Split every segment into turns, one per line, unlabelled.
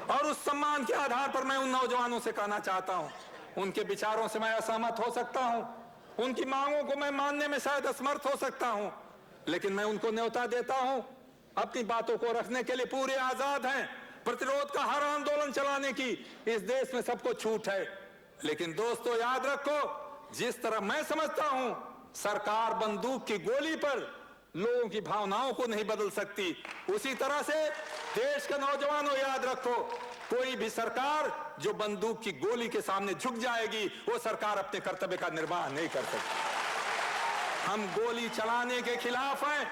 और उस सम्मान के आधार पर मैं उन नौजवानों से कहना चाहता हूं, उनके विचारों से मैं असहमत हो सकता हूं, उनकी मांगों को मैं मानने में शायद असमर्थ हो सकता हूं, लेकिन मैं उनको न्योता देता हूं, अपनी बातों को रखने के लिए पूरे आजाद हैं। प्रतिरोध का हर आंदोलन चलाने की इस देश में सबको छूट है। लेकिन दोस्तों याद रखो, जिस तरह मैं समझता हूं सरकार बंदूक की गोली पर लोगों की भावनाओं को नहीं बदल सकती, उसी तरह से देश के नौजवानों याद रखो, कोई भी सरकार जो बंदूक की गोली के सामने झुक जाएगी वो सरकार अपने कर्तव्य का निर्वाह नहीं कर सकती। हम गोली चलाने के खिलाफ हैं,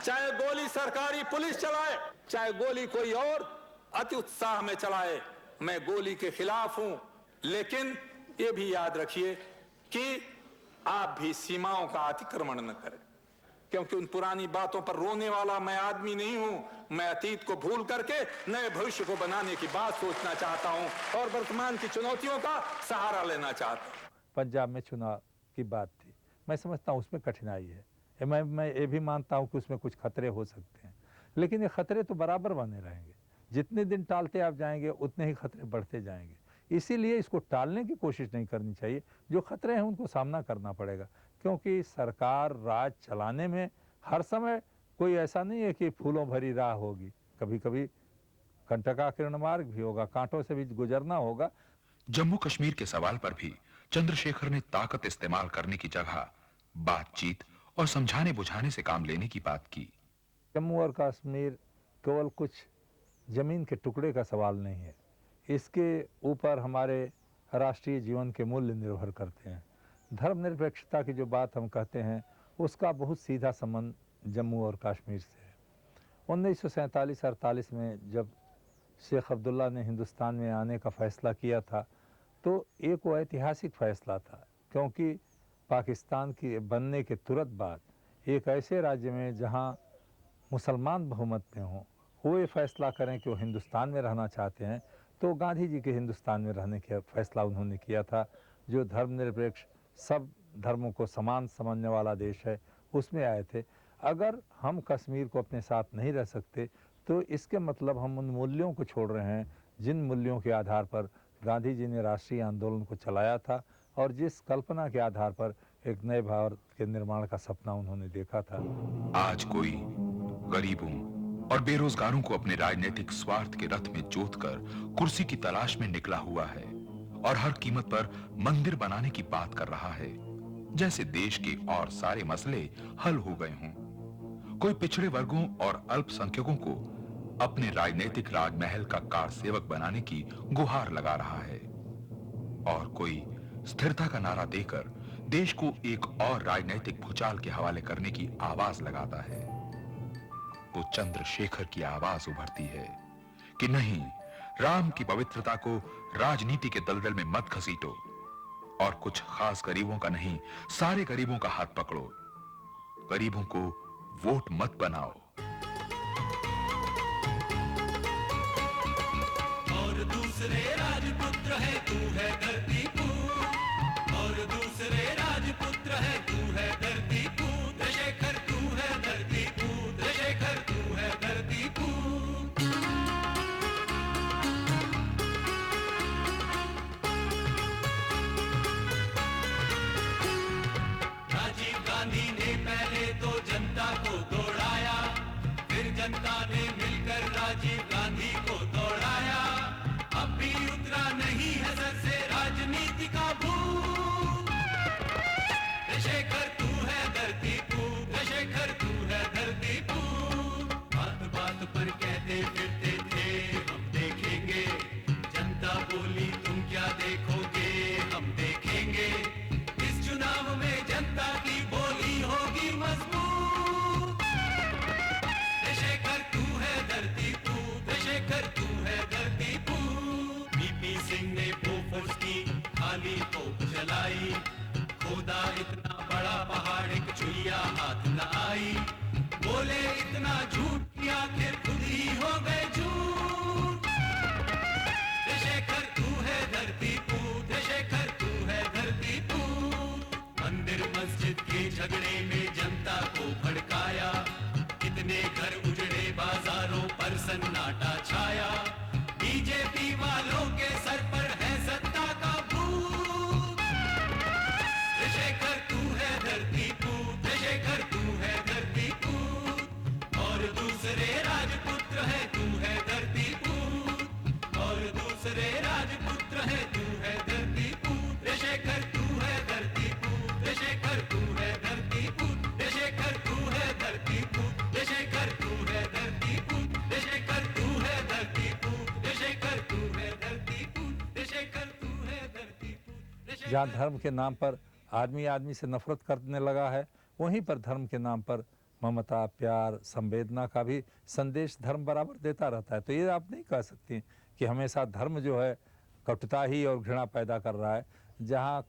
चाहे गोली सरकारी पुलिस चलाए, चाहे गोली कोई और अति उत्साह में चलाए, मैं गोली के खिलाफ हूं। लेकिन ये भी याद रखिए कि आप भी सीमाओं का अतिक्रमण न करें, क्योंकि उन पुरानी बातों पर रोने वाला मैं आदमी नहीं हूं। मैं अतीत को भूल करके नए भविष्य को बनाने की बात सोचना चाहता हूं और वर्तमान की चुनौतियों का सहारा लेना चाहता हूं।
पंजाब में चुनाव की बात थी, मैं समझता हूं उसमें कठिनाई है। मैं ये भी मानता हूं कि उसमें कुछ खतरे हो सकते हैं, लेकिन ये खतरे तो बराबर बने रहेंगे। जितने दिन टालते आप जाएंगे उतने ही खतरे बढ़ते जाएंगे। इसीलिए इसको टालने की कोशिश नहीं करनी चाहिए। जो खतरे हैं उनको सामना करना पड़ेगा, क्योंकि सरकार राज चलाने में हर समय कोई ऐसा नहीं है कि फूलों भरी राह होगी। कभी कभी कंटकाकीर्ण मार्ग भी होगा, कांटों से भी गुजरना होगा।
जम्मू कश्मीर के सवाल पर भी चंद्रशेखर ने ताकत इस्तेमाल करने की जगह बातचीत और समझाने बुझाने से काम लेने की बात की।
जम्मू और कश्मीर केवल कुछ जमीन के टुकड़े का सवाल नहीं है, इसके ऊपर हमारे राष्ट्रीय जीवन के मूल्य निर्भर करते हैं। धर्मनिरपेक्षता की जो बात हम कहते हैं उसका बहुत सीधा संबंध जम्मू और कश्मीर से है। 1947-48 में जब शेख अब्दुल्ला ने हिंदुस्तान में आने का फ़ैसला किया था तो एक वो ऐतिहासिक फ़ैसला था, क्योंकि पाकिस्तान के बनने के तुरंत बाद एक ऐसे राज्य में जहां मुसलमान बहुमत में हों वो ये फैसला करें कि वो हिंदुस्तान में रहना चाहते हैं, तो गांधी जी के हिंदुस्तान में रहने का फैसला उन्होंने किया था, जो धर्मनिरपेक्ष सब धर्मों को समान समझने वाला देश है, उसमें आए थे। अगर हम कश्मीर को अपने साथ नहीं रह सकते तो इसके मतलब हम उन मूल्यों को छोड़ रहे हैं जिन मूल्यों के आधार पर गांधी जी ने राष्ट्रीय आंदोलन को चलाया था और जिस कल्पना के आधार पर एक नए भारत के निर्माण का सपना उन्होंने देखा था।
आज कोई गरीबों और बेरोजगारों को अपने राजनीतिक स्वार्थ के रथ में जोतकर कुर्सी की तलाश में निकला हुआ है और हर कीमत पर मंदिर बनाने की बात कर रहा है, जैसे देश के और सारे मसले हल हो गए हों। कोई पिछड़े वर्गों और अल्पसंख्यकों को अपने राजनीतिक राजमहल का कारसेवक बनाने की गुहार लगा रहा है और कोई स्थिरता का नारा देकर देश को एक और राजनीतिक भूचाल के हवाले करने की आवाज लगाता है। तो चंद्रशेखर की आवाज उभरती है कि नहीं, राम की पवित्रता को राजनीति के दलदल में मत घसीटो और कुछ खास गरीबों का नहीं, सारे गरीबों का हाथ पकड़ो, गरीबों को वोट मत बनाओ।
और दूसरे राजपुत्र है तू है धरती पूत, और दूसरे राजपुत्र है तू है धरती पूत, शेखर तू है धरती पूत, शेखर तू है धरती पूत। राजीव गांधी ने पहले तो जनता को दौड़ाया, फिर जनता ने मिलकर राजीव गांधी को दौड़ाया। अब भी उतरा नहीं है सर से राजनीति का भूत। शेखर तू है धरती पूत, शेखर तू है धरती पूत। बात बात पर कहते फिरते थे हम देखेंगे, जनता बोली तुम क्या देखोगे, हम देखेंगे। इस चुनाव में जनता की बोली होगी मजबूत। शेखर तू है धरती पूत,
जहाँ धर्म के नाम पर आदमी आदमी से नफरत करने लगा है, वहीं पर धर्म के नाम पर ममता, प्यार, संवेदना का भी संदेश धर्म बराबर देता रहता है। तो ये आप नहीं कह सकती कि हमेशा धर्म जो है कटुता ही और घृणा पैदा कर रहा है। जहाँ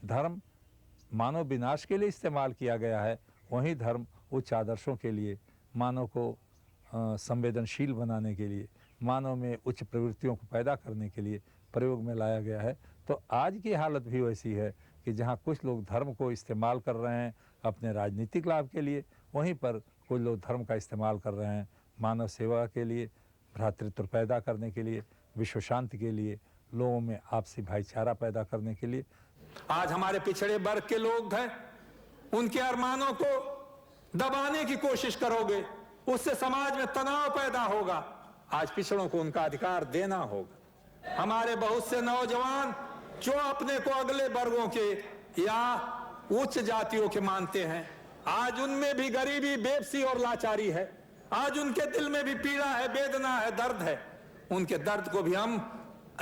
धर्म मानव विनाश के लिए इस्तेमाल किया गया है, वहीं धर्म उच्च आदर्शों के लिए, मानव को संवेदनशील बनाने के लिए, मानव में उच्च प्रवृत्तियों को पैदा करने के लिए प्रयोग में लाया गया है। तो आज की हालत भी वैसी है कि जहाँ कुछ लोग धर्म को इस्तेमाल कर रहे हैं अपने राजनीतिक लाभ के लिए, वहीं पर कुछ लोग धर्म का इस्तेमाल कर रहे हैं मानव सेवा के लिए, भ्रातृत्व पैदा करने के लिए, विश्व शांति के लिए, लोगों में आपसी भाईचारा पैदा करने के लिए।
आज हमारे पिछड़े वर्ग के लोग हैं, उनके अरमानों को दबाने की कोशिश करोगे, उससे समाज में तनाव पैदा होगा। आज पिछड़ों को उनका अधिकार देना होगा। हमारे बहुत से नौजवान जो अपने को अगले वर्गों के या उच्च जातियों के मानते हैं, आज उनमें भी गरीबी, बेबसी और लाचारी है। आज उनके दिल में भी पीड़ा है, वेदना है, दर्द है। उनके दर्द को भी हम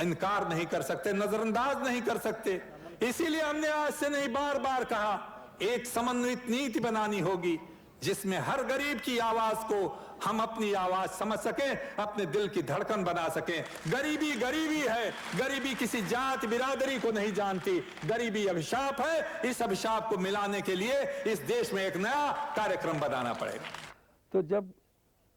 इनकार नहीं कर सकते, नजरअंदाज नहीं कर सकते। इसीलिए हमने आज से नहीं बार बार कहा, एक समन्वित नीति बनानी होगी जिसमें हर गरीब की आवाज को हम अपनी आवाज समझ सकें, अपने दिल की धड़कन बना सकें। गरीबी गरीबी है, गरीबी किसी जात बिरादरी को नहीं जानती। गरीबी अभिशाप है, इस अभिशाप को मिलाने के लिए इस देश में एक नया कार्यक्रम बनाना पड़ेगा।
तो जब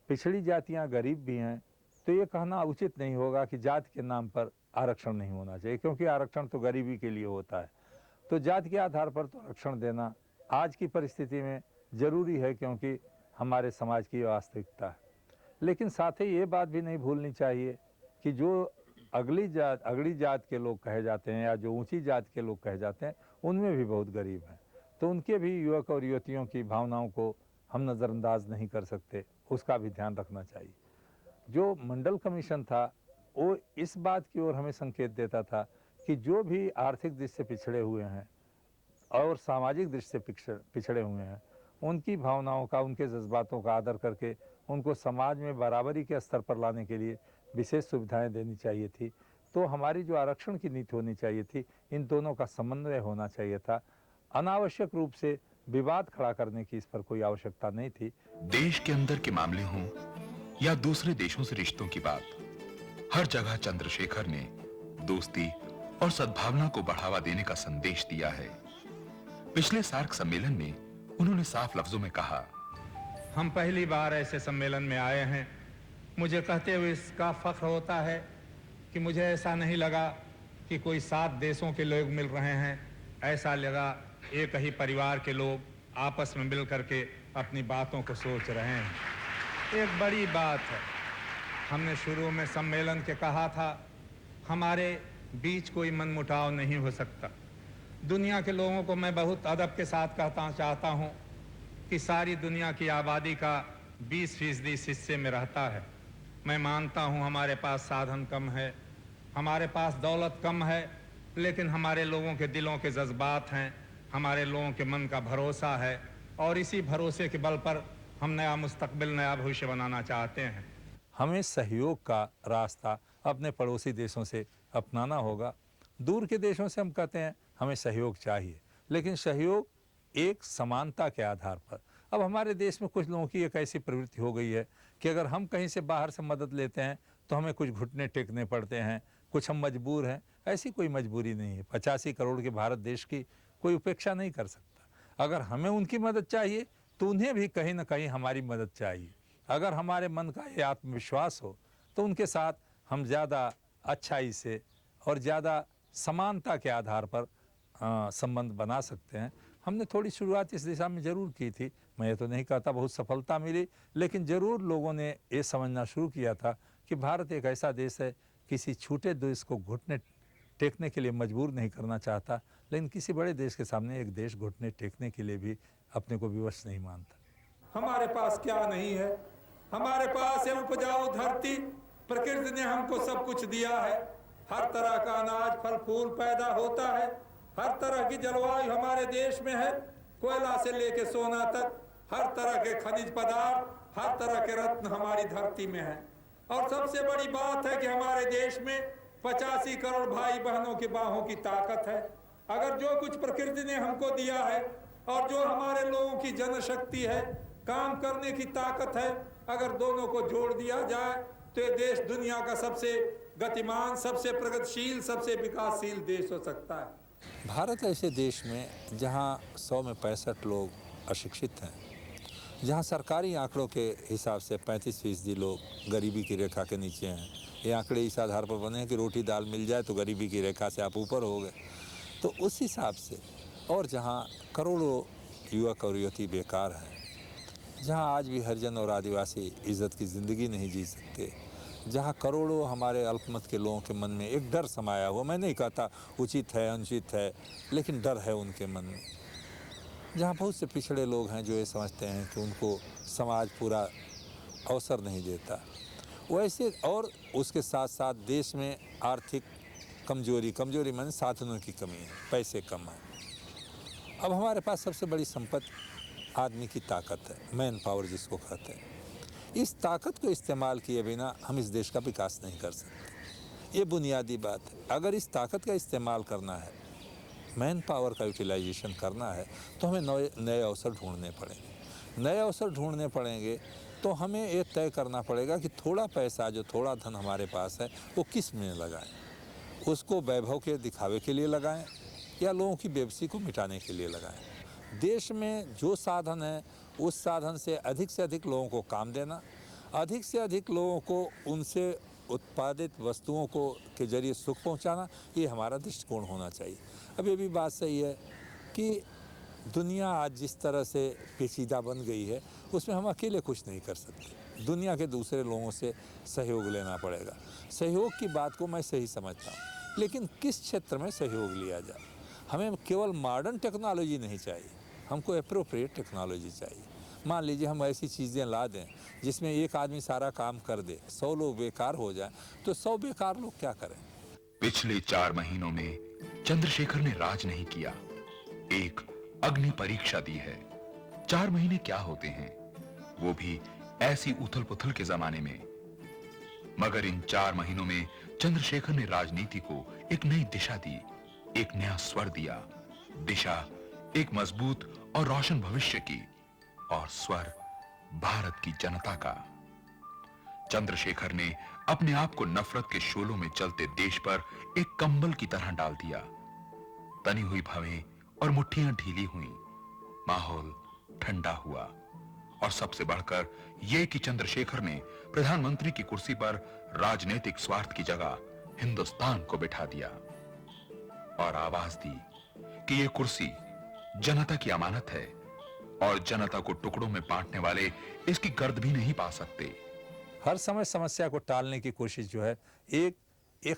पिछड़ी जातियां गरीब भी हैं, तो ये कहना उचित नहीं होगा कि जाति के नाम पर आरक्षण नहीं होना चाहिए, क्योंकि आरक्षण तो गरीबी के लिए होता है। तो जाति के आधार पर तो आरक्षण देना आज की परिस्थिति में जरूरी है, क्योंकि हमारे समाज की वास्तविकता है। लेकिन साथ ही ये बात भी नहीं भूलनी चाहिए कि जो अगली जात के लोग कहे जाते हैं या जो ऊंची जात के लोग कहे जाते हैं, उनमें भी बहुत गरीब हैं। तो उनके भी युवक और युवतियों की भावनाओं को हम नज़रअंदाज नहीं कर सकते, उसका भी ध्यान रखना चाहिए। जो मंडल कमीशन था वो इस बात की ओर हमें संकेत देता था कि जो भी आर्थिक दृष्टि से पिछड़े हुए हैं और सामाजिक दृष्टि से पिछड़े हुए हैं, उनकी भावनाओं का, उनके जज्बातों का आदर करके उनको समाज में बराबरी के स्तर पर लाने के लिए विशेष सुविधाएं देनी चाहिए थी। तो हमारी जो आरक्षण की नीति होनी चाहिए थी, इन दोनों का समन्वय होना चाहिए था। अनावश्यक रूप से विवाद खड़ा करने की इस पर कोई आवश्यकता नहीं थी।
देश के अंदर के मामले हों या दूसरे देशों से रिश्तों की बात, हर जगह चंद्रशेखर ने दोस्ती और सद्भावना को बढ़ावा देने का संदेश दिया है। पिछले सार्क सम्मेलन में उन्होंने साफ लफ्जों में कहा,
हम पहली बार ऐसे सम्मेलन में आए हैं। मुझे कहते हुए इसका फख्र होता है कि मुझे ऐसा नहीं लगा कि कोई 7 देशों के लोग मिल रहे हैं। ऐसा लगा एक ही परिवार के लोग आपस में मिल करके अपनी बातों को सोच रहे हैं। एक बड़ी बात है, हमने शुरू में सम्मेलन के कहा था, हमारे बीच कोई मनमुटाव नहीं हो सकता। दुनिया के लोगों को मैं बहुत अदब के साथ चाहता हूँ कि सारी दुनिया की आबादी का 20% इस हिस्से में रहता है। मैं मानता हूँ हमारे पास साधन कम है, हमारे पास दौलत कम है, लेकिन हमारे लोगों के दिलों के जज्बात हैं, हमारे लोगों के मन का भरोसा है, और इसी भरोसे के बल पर हम नया मुस्तकबिल, नया भविष्य बनाना चाहते हैं।
हमें सहयोग का रास्ता अपने पड़ोसी देशों से अपनाना होगा। दूर के देशों से हम कहते हैं हमें सहयोग चाहिए, लेकिन सहयोग एक समानता के आधार पर। अब हमारे देश में कुछ लोगों की एक ऐसी प्रवृत्ति हो गई है कि अगर हम कहीं से बाहर से मदद लेते हैं तो हमें कुछ घुटने टेकने पड़ते हैं, कुछ हम मजबूर हैं। ऐसी कोई मजबूरी नहीं है। 85 करोड़ के भारत देश की कोई उपेक्षा नहीं कर सकता। अगर हमें उनकी मदद चाहिए तो उन्हें भी कहीं ना कहीं हमारी मदद चाहिए। अगर हमारे मन का ये आत्मविश्वास हो तो उनके साथ हम ज़्यादा अच्छाई से और ज़्यादा समानता के आधार पर संबंध बना सकते हैं। हमने थोड़ी शुरुआत इस दिशा में ज़रूर की थी। मैं ये तो नहीं कहता बहुत सफलता मिली, लेकिन ज़रूर लोगों ने ये समझना शुरू किया था कि भारत एक ऐसा देश है, किसी छोटे देश को घुटने टेकने के लिए मजबूर नहीं करना चाहता, लेकिन किसी बड़े देश के सामने एक देश घुटने टेकने के लिए भी अपने को विवश नहीं मानता।
हमारे पास क्या नहीं है? हमारे पास है उपजाऊ धरती। प्रकृति ने हमको सब कुछ दिया है। हर तरह का अनाज, फल फूल पैदा होता है। हर तरह की जलवायु हमारे देश में है। कोयला से लेके सोना तक हर तरह के खनिज पदार्थ, हर तरह के रत्न हमारी धरती में है। और सबसे बड़ी बात है कि हमारे देश में 85 करोड़ भाई बहनों की बाहों की ताकत है। अगर जो कुछ प्रकृति ने हमको दिया है और जो हमारे लोगों की जनशक्ति है, काम करने की ताकत है, अगर दोनों को जोड़ दिया जाए तो ये देश दुनिया का सबसे गतिमान, सबसे प्रगतिशील, सबसे विकासशील देश हो सकता है।
भारत ऐसे देश में जहां 100 में 65 लोग अशिक्षित हैं, जहां सरकारी आंकड़ों के हिसाब से 35% लोग गरीबी की रेखा के नीचे हैं। ये आंकड़े इस आधार पर बने हैं कि रोटी दाल मिल जाए तो गरीबी की रेखा से आप ऊपर हो गए। तो उस हिसाब से, और जहां करोड़ों युवक और युवती बेकार हैं, जहां आज भी हरिजन और आदिवासी इज्जत की ज़िंदगी नहीं जी सकते, जहां करोड़ों हमारे अल्पमत के लोगों के मन में एक डर समाया हुआ, मैं नहीं कहता उचित है अनुचित है, लेकिन डर है उनके मन में, जहां बहुत से पिछड़े लोग हैं जो ये समझते हैं कि उनको समाज पूरा अवसर नहीं देता, वैसे, और उसके साथ साथ देश में आर्थिक कमजोरी माने साधनों की कमी है, पैसे कम है। अब हमारे पास सबसे बड़ी संपत्ति आदमी की ताकत है, मैन पावर जिसको कहते हैं। इस ताकत को इस्तेमाल किए बिना हम इस देश का विकास नहीं कर सकते, ये बुनियादी बात है। अगर इस ताकत का इस्तेमाल करना है, मैन पावर का यूटिलाइजेशन करना है, तो हमें नए अवसर ढूंढने पड़ेंगे। नए अवसर ढूंढने पड़ेंगे तो हमें ये तय करना पड़ेगा कि थोड़ा पैसा, जो थोड़ा धन हमारे पास है, वो किस में लगाएं। उसको वैभव के दिखावे के लिए लगाएं या लोगों की बेबसी को मिटाने के लिए लगाएं। देश में जो साधन है, उस साधन से अधिक लोगों को काम देना, अधिक से अधिक लोगों को उनसे उत्पादित वस्तुओं को के जरिए सुख पहुंचाना, ये हमारा दृष्टिकोण होना चाहिए। अब ये भी बात सही है कि दुनिया आज जिस तरह से पेचीदा बन गई है, उसमें हम अकेले कुछ नहीं कर सकते, दुनिया के दूसरे लोगों से सहयोग लेना पड़ेगा। सहयोग की बात को मैं सही समझता हूँ, लेकिन किस क्षेत्र में सहयोग लिया जाए। हमें केवल मॉडर्न टेक्नोलॉजी नहीं चाहिए, हमको एप्रोप्रिएट टेक्नोलॉजी चाहिए। मान लीजिए हम ऐसी चीज़ें ला दें जिसमें एक आदमी सारा काम कर दे, 100 लोग बेकार हो जाए, तो 100 बेकार लोग क्या करें।
पिछले 4 महीनों में चंद्रशेखर ने राज नहीं किया, एक अग्नि परीक्षा दी है। 4 महीने क्या होते हैं, वो भी ऐसी उथल पुथल के जमाने में। मगर इन 4 महीनों में चंद्रशेखर ने राजनीति को एक नई दिशा दी, एक नया स्वर दिया। दिशा एक मजबूत और रोशन भविष्य की, और स्वर भारत की जनता का। चंद्रशेखर ने अपने आप को नफरत के शोलों में चलते देश पर एक कंबल की तरह डाल दिया। तनी हुई भवें और मुट्ठियां ढीली हुई, माहौल ठंडा हुआ, और सबसे बढ़कर यह कि चंद्रशेखर ने प्रधानमंत्री की कुर्सी पर राजनीतिक स्वार्थ की जगह हिंदुस्तान को बिठा दिया और आवाज दी कि यह कुर्सी जनता की अमानत है और जनता को टुकड़ों में बांटने वाले इसकी गर्द भी नहीं पा सकते।
हर समय समस्या को टालने की कोशिश जो है, एक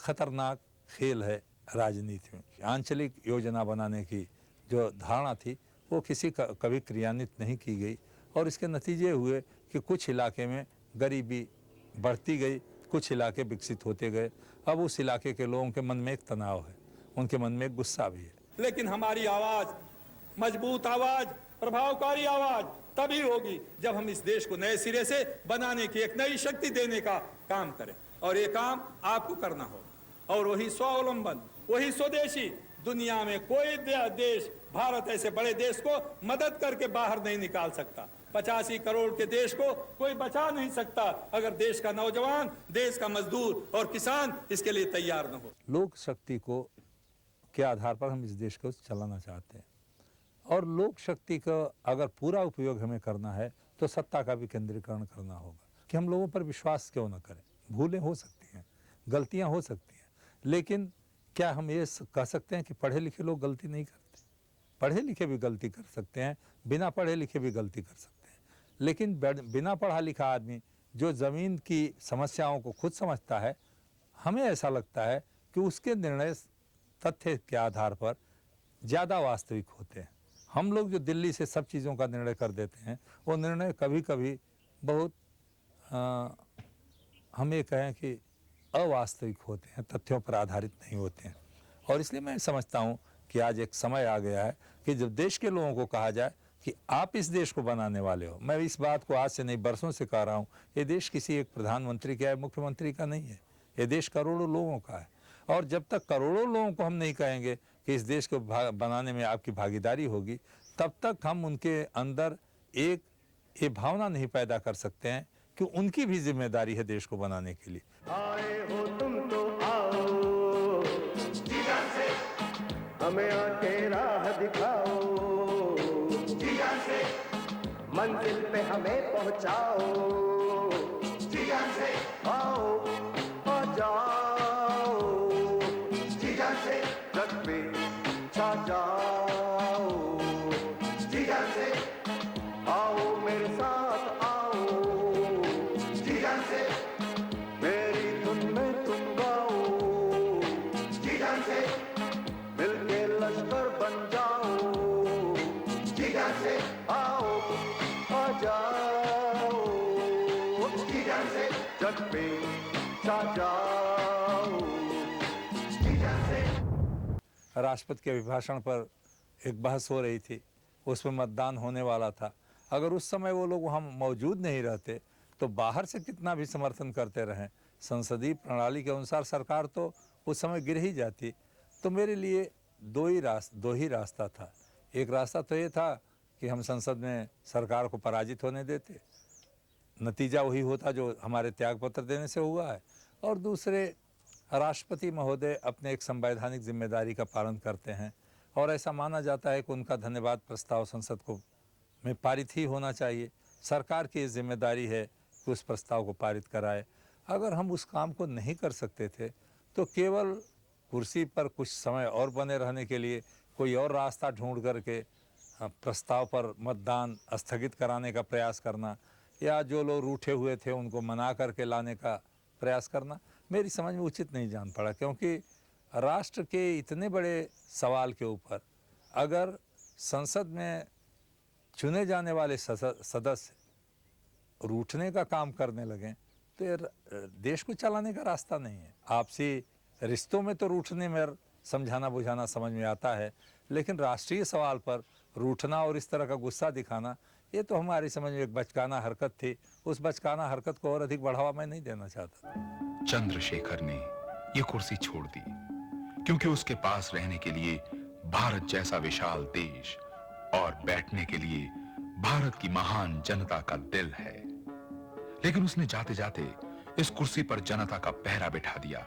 खतरनाक खेल है राजनीति में। आंचलिक योजना बनाने की जो धारणा थी, वो कभी क्रियान्वित नहीं की गई, और इसके नतीजे हुए कि कुछ इलाके में गरीबी बढ़ती गई, कुछ इलाके विकसित होते गए। अब उस इलाके के लोगों के मन में एक तनाव है, उनके मन में एक गुस्सा भी है।
लेकिन हमारी आवाज, मजबूत आवाज, प्रभावकारी आवाज तभी होगी जब हम इस देश को नए सिरे से बनाने की, एक नई शक्ति देने का काम करें, और ये काम आपको करना होगा। और वही स्वावलंबन, वही स्वदेशी, दुनिया में कोई देश भारत ऐसे बड़े देश को मदद करके बाहर नहीं निकाल सकता। 85 करोड़ के देश को कोई बचा नहीं सकता अगर देश का नौजवान, देश का मजदूर और किसान इसके लिए तैयार न हो।
लोक शक्ति को के आधार पर हम इस देश को चलाना चाहते हैं, और लोक शक्ति का अगर पूरा उपयोग हमें करना है तो सत्ता का भी केंद्रीकरण करना होगा कि हम लोगों पर विश्वास क्यों न करें। भूलें हो सकती हैं, गलतियां हो सकती हैं, लेकिन क्या हम ये कह सकते हैं कि पढ़े लिखे लोग गलती नहीं करते? पढ़े लिखे भी गलती कर सकते हैं, बिना पढ़े लिखे भी गलती कर सकते हैं, लेकिन बिना पढ़ा लिखा आदमी जो ज़मीन की समस्याओं को खुद समझता है, हमें ऐसा लगता है कि उसके निर्णय तथ्य के आधार पर ज़्यादा वास्तविक होते हैं। हम लोग जो दिल्ली से सब चीज़ों का निर्णय कर देते हैं, वो निर्णय कभी कभी बहुत हम ये कहें कि अवास्तविक होते हैं, तथ्यों पर आधारित नहीं होते हैं। और इसलिए मैं समझता हूँ कि आज एक समय आ गया है कि जब देश के लोगों को कहा जाए कि आप इस देश को बनाने वाले हो। मैं इस बात को आज से नहीं, बरसों से कह रहा हूँ, ये देश किसी एक प्रधानमंत्री का या मुख्यमंत्री का नहीं है, ये देश करोड़ों लोगों का है। और जब तक करोड़ों लोगों को हम नहीं कहेंगे कि इस देश को बनाने में आपकी भागीदारी होगी, तब तक हम उनके अंदर एक ये भावना नहीं पैदा कर सकते हैं कि उनकी भी जिम्मेदारी है देश को बनाने के लिए।
आए हो तुम तो आओ, से हमें आके राह दिखाओ, से मंजिल पे हमें पहुंचाओ, से आओ आ जाओ, से जग पे छा जाओ, से आओ मेरे साथ आओ, से मेरी धुन में तुम गाओ, से मिलके लश्कर बन जाओ, से आओ आ जाओ, से जग पे छा जाओ, से।
राष्ट्रपति के अभिभाषण पर एक बहस हो रही थी, उसमें मतदान होने वाला था। अगर उस समय वो लोग वहाँ मौजूद नहीं रहते तो बाहर से कितना भी समर्थन करते रहें, संसदीय प्रणाली के अनुसार सरकार तो उस समय गिर ही जाती। तो मेरे लिए दो ही रास्ता था। एक रास्ता तो ये था कि हम संसद में सरकार को पराजित होने देते, नतीजा वही होता जो हमारे त्यागपत्र देने से हुआ है, और दूसरे राष्ट्रपति महोदय अपने एक संवैधानिक जिम्मेदारी का पालन करते हैं और ऐसा माना जाता है कि उनका धन्यवाद प्रस्ताव संसद को में पारित ही होना चाहिए। सरकार की जिम्मेदारी है कि उस प्रस्ताव को पारित कराए। अगर हम उस काम को नहीं कर सकते थे तो केवल कुर्सी पर कुछ समय और बने रहने के लिए कोई और रास्ता ढूंढ करके प्रस्ताव पर मतदान स्थगित कराने का प्रयास करना, या जो लोग रूठे हुए थे उनको मना करके लाने का प्रयास करना मेरी समझ में उचित नहीं जान पड़ा। क्योंकि राष्ट्र के इतने बड़े सवाल के ऊपर अगर संसद में चुने जाने वाले सदस्य रूठने का काम करने लगें तो ये देश को चलाने का रास्ता नहीं है। आपसी रिश्तों में तो रूठने में समझाना बुझाना समझ में आता है, लेकिन राष्ट्रीय सवाल पर रूठना और इस तरह का गुस्सा दिखाना ये तो हमारी समझ में एक बचकाना हरकत थी। उस बचकाना हरकत को और अधिक बढ़ावा मैं नहीं देना चाहता।
चंद्रशेखर ने यह कुर्सी छोड़ दी क्योंकि उसके पास रहने के लिए भारत जैसा विशाल देश और बैठने के लिए भारत की महान जनता का दिल है। लेकिन उसने जाते जाते इस कुर्सी पर जनता का पहरा बिठा दिया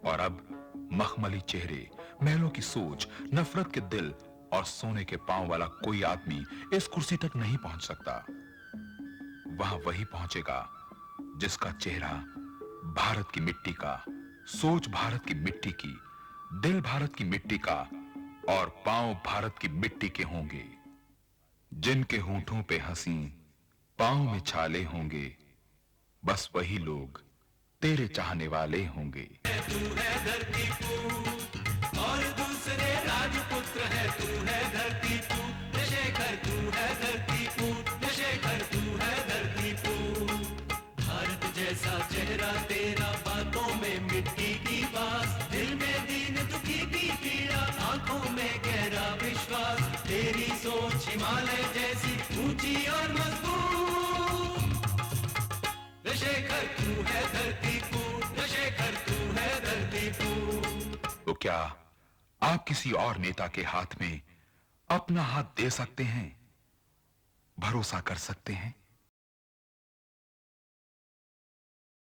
और अब मखमली चेहरे, महलों की सोच, नफरत के दिल और सोने के पांव वाला कोई आदमी इस कुर्सी तक नहीं पहुंच सकता। वहां वही पहुंचेगा जिसका चेहरा भारत की मिट्टी का, सोच भारत की मिट्टी की, दिल भारत की मिट्टी का और पांव भारत की मिट्टी के होंगे। जिनके होंठों पे हंसी, पांव में छाले होंगे, बस वही लोग तेरे चाहने वाले होंगे।
तू है धरती पूत और दूसरे राजपुत्र है, तू है धरती पूत शेखर, तू है धरती पूत शेखर, तू है धरती पूत। भारत जैसा चेहरा तेरा, बातों में मिट्टी की बात, दिल में दीन दुखी की पीड़ा, आंखों में गहरा विश्वास, तेरी सोच हिमालय जैसी ऊंची और मजबूत। शेखर तू है धरती पूत, शेखर तू है धरती पूत।
तो क्या आप किसी और नेता के हाथ में अपना हाथ दे सकते हैं, भरोसा कर सकते हैं?